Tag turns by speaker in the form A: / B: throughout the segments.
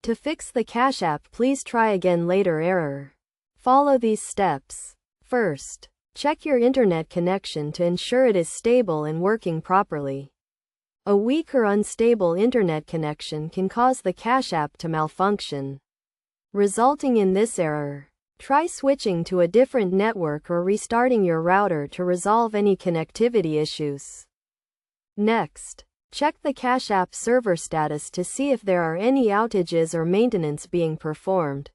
A: To fix the Cash App, please try again later error. Follow these steps. First, check your internet connection to ensure it is stable and working properly. A weak or unstable internet connection can cause the Cash App to malfunction, resulting in this error. Try switching to a different network or restarting your router to resolve any connectivity issues. Next, check the Cash App server status to see if there are any outages or maintenance being performed.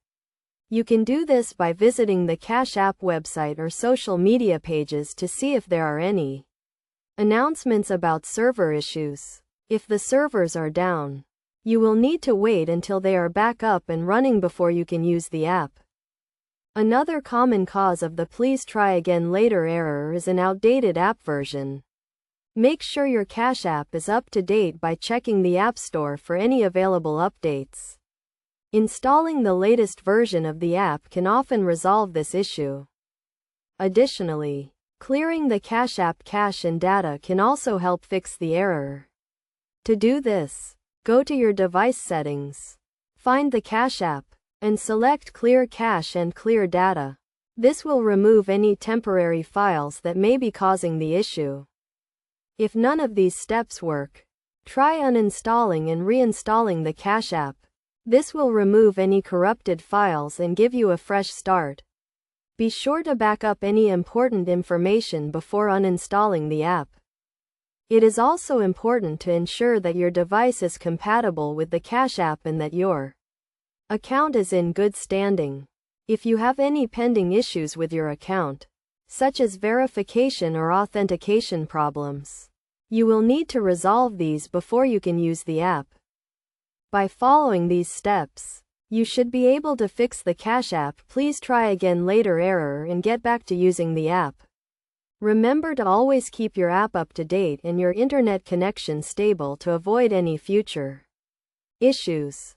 A: You can do this by visiting the Cash App website or social media pages to see if there are any announcements about server issues. If the servers are down, you will need to wait until they are back up and running before you can use the app. Another common cause of the please try again later error is an outdated app version. Make sure your Cash App is up to date by checking the App Store for any available updates. Installing the latest version of the app can often resolve this issue. Additionally, clearing the Cash App cache and data can also help fix the error. To do this, go to your device settings, find the Cash App, and select Clear Cache and Clear Data. This will remove any temporary files that may be causing the issue. If none of these steps work, try uninstalling and reinstalling the Cash App. This will remove any corrupted files and give you a fresh start. Be sure to back up any important information before uninstalling the app. It is also important to ensure that your device is compatible with the Cash App and that your account is in good standing. If you have any pending issues with your account, such as verification or authentication problems, you will need to resolve these before you can use the app. By following these steps, you should be able to fix the Cash App please try again later error and get back to using the app. Remember to always keep your app up to date and your internet connection stable to avoid any future issues.